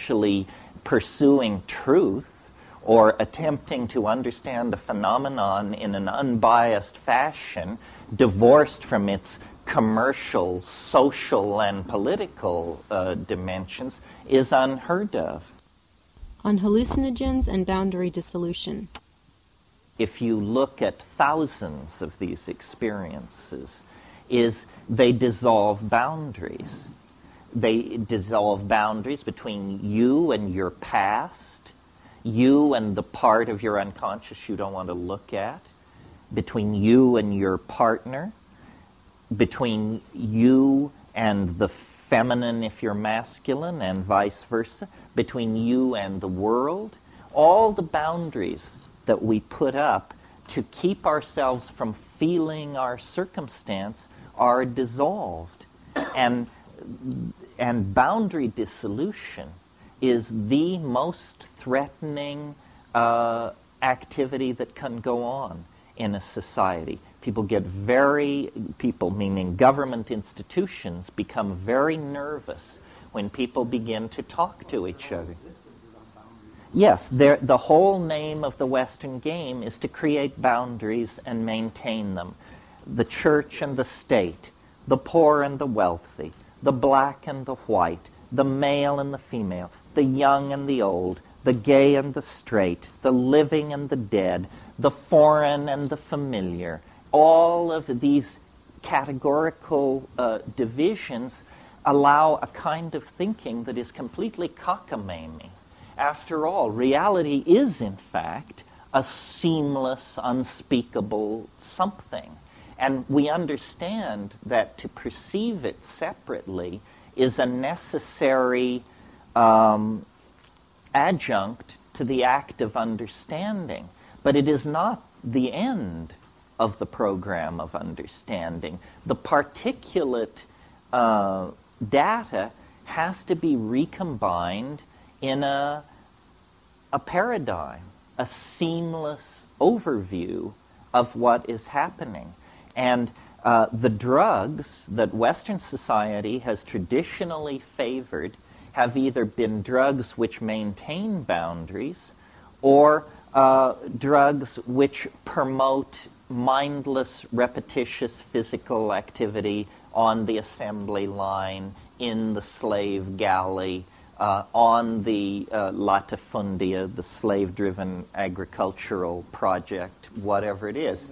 actually pursuing truth or attempting to understand a phenomenon in an unbiased fashion, divorced from its commercial, social, and political dimensions, is unheard of. On hallucinogens and boundary dissolution. If you look at thousands of these experiences, they dissolve boundaries. They dissolve boundaries between you and your past, you and the part of your unconscious you don't want to look at, between you and your partner, between you and the feminine if you're masculine, and vice versa, between you and the world. All the boundaries that we put up to keep ourselves from feeling our circumstance are dissolved. And boundary dissolution is the most threatening activity that can go on in a society. People meaning government institutions, become very nervous when people begin to talk to each other. Yes, the whole name of the Western game is to create boundaries and maintain them. The church and the state, the poor and the wealthy, the black and the white, the male and the female, the young and the old, the gay and the straight, the living and the dead, the foreign and the familiar. All of these categorical divisions allow a kind of thinking that is completely cockamamie. After all, reality is, in fact, a seamless, unspeakable something. And we understand that to perceive it separately is a necessary adjunct to the act of understanding. But it is not the end of the program of understanding. The particulate data has to be recombined in a paradigm, a seamless overview of what is happening. And the drugs that Western society has traditionally favored have either been drugs which maintain boundaries or drugs which promote mindless, repetitious physical activity on the assembly line, in the slave galley, on the latifundia, the slave-driven agricultural project, whatever it is.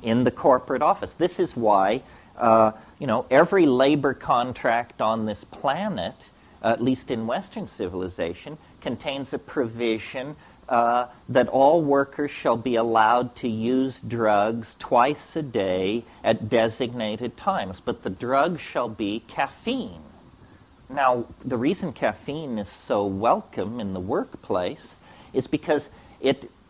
In the corporate office. This is why, every labor contract on this planet, at least in Western civilization, contains a provision that all workers shall be allowed to use drugs twice a day at designated times, but the drug shall be caffeine. Now, the reason caffeine is so welcome in the workplace is because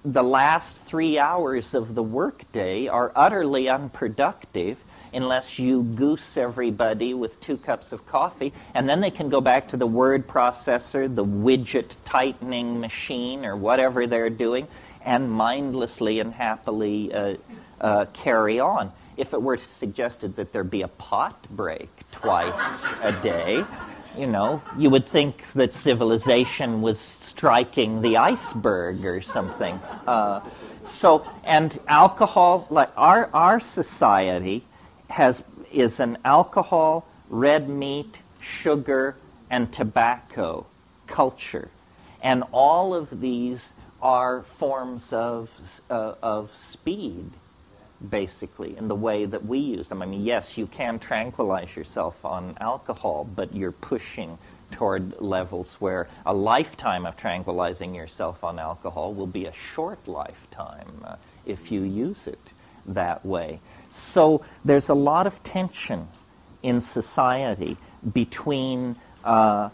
the last 3 hours of the workday are utterly unproductive unless you goose everybody with 2 cups of coffee, and then they can go back to the word processor, the widget tightening machine, or whatever they're doing, and mindlessly and happily carry on. If it were suggested that there be a pot break twice a day, you would think that civilization was striking the iceberg or something. And alcohol, like our society is an alcohol, red meat, sugar, and tobacco culture. And all of these are forms of speed, basically, in the way that we use them. I mean, yes, you can tranquilize yourself on alcohol, but you're pushing toward levels where a lifetime of tranquilizing yourself on alcohol will be a short lifetime if you use it that way. So there's a lot of tension in society between the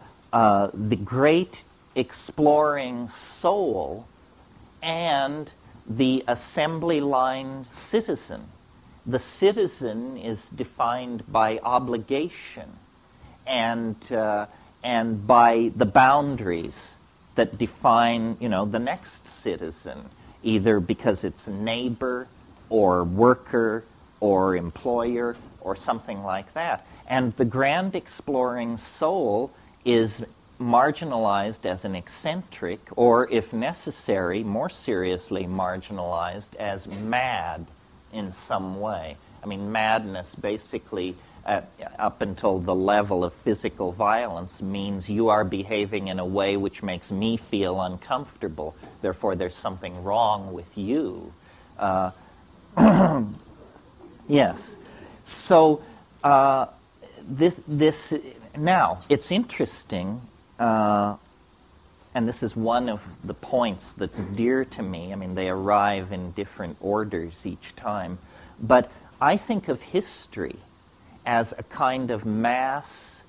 great exploring soul and the assembly line citizen. The citizen is defined by obligation and by the boundaries that define, the next citizen, either because it's neighbor or worker or employer or something like that. And the grand exploring soul is marginalized as an eccentric, or if necessary, more seriously marginalized as mad in some way. I mean, madness basically, up until the level of physical violence, means you are behaving in a way which makes me feel uncomfortable. Therefore, there's something wrong with you. Yes. So this now, it's interesting, and this is one of the points that's dear to me. I mean, they arrive in different orders each time. But I think of history as a kind of mass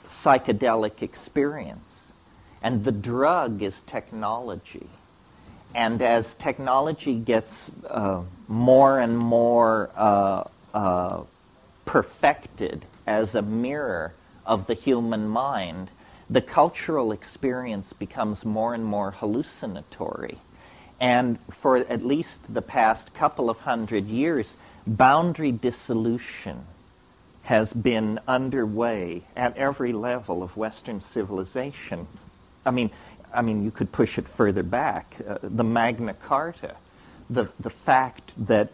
psychedelic experience. And the drug is technology. And as technology gets more and more perfected as a mirror of the human mind, the cultural experience becomes more and more hallucinatory. And for at least the past couple of 100 years, boundary dissolution has been underway at every level of Western civilization. I mean, you could push it further back. The Magna Carta, the fact that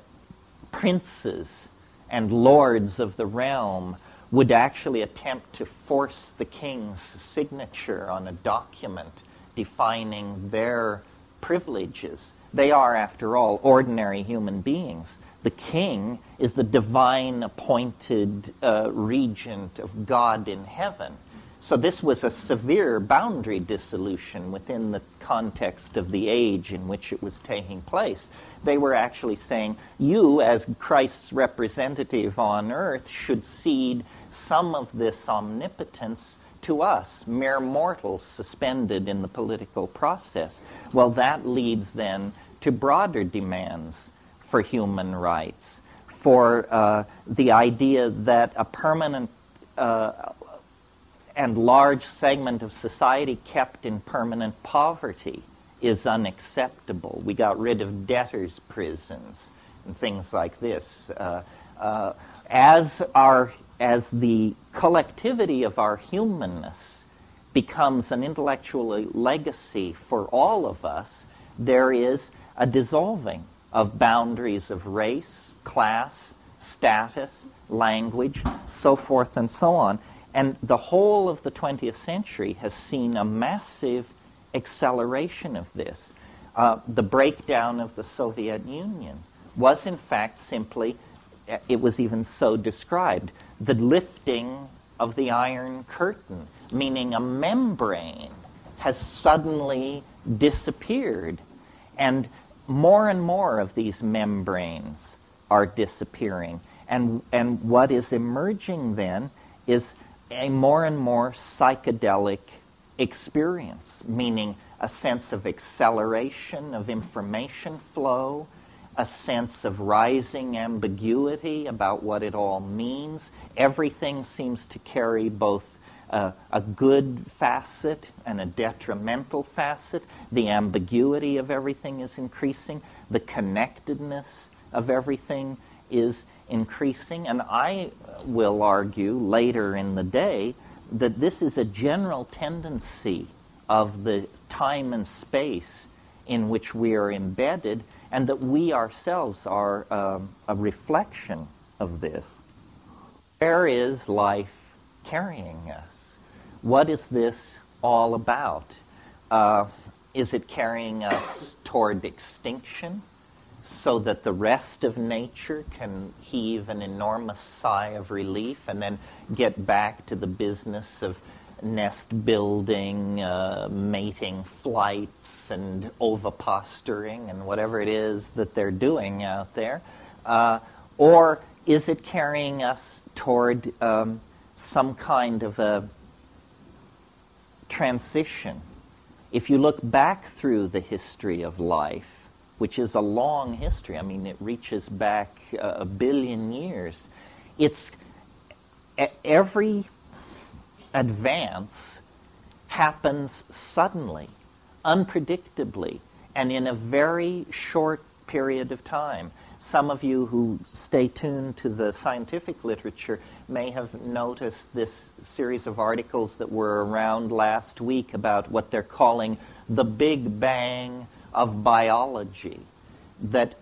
princes and lords of the realm would actually attempt to force the king's signature on a document defining their privileges. They are, after all, ordinary human beings. The king is the divine appointed regent of God in heaven. So this was a severe boundary dissolution within the context of the age in which it was taking place. They were actually saying, you, as Christ's representative on earth, should cede some of this omnipotence to us, mere mortals suspended in the political process. Well, that leads then to broader demands for human rights, for the idea that a permanent and large segment of society kept in permanent poverty is unacceptable. We got rid of debtors' prisons and things like this. As the collectivity of our humanness becomes an intellectual legacy for all of us, there is a dissolving of boundaries of race, class, status, language, so forth and so on. And the whole of the 20th century has seen a massive acceleration of this. The breakdown of the Soviet Union was in fact simply, it was even so described, the lifting of the Iron Curtain, meaning a membrane has suddenly disappeared. And more of these membranes are disappearing. And what is emerging then is a more and more psychedelic experience, meaning a sense of acceleration of information flow, a sense of rising ambiguity about what it all means. Everything seems to carry both a good facet and a detrimental facet. The ambiguity of everything is increasing. The connectedness of everything is increasing. And I will argue later in the day that this is a general tendency of the time and space in which we are embedded, and that we ourselves are a reflection of this. Where is life carrying us? What is this all about? Is it carrying us toward extinction so that the rest of nature can heave an enormous sigh of relief and then get back to the business of nest building, mating flights, and oviposturing, and whatever it is that they're doing out there? Or is it carrying us toward some kind of a transition? If you look back through the history of life, which is a long history, I mean, it reaches back a billion years, it's every advance happens suddenly, unpredictably, and in a very short period of time. Some of you who stay tuned to the scientific literature may have noticed this series of articles that were around last week about what they're calling the Big Bang of biology, that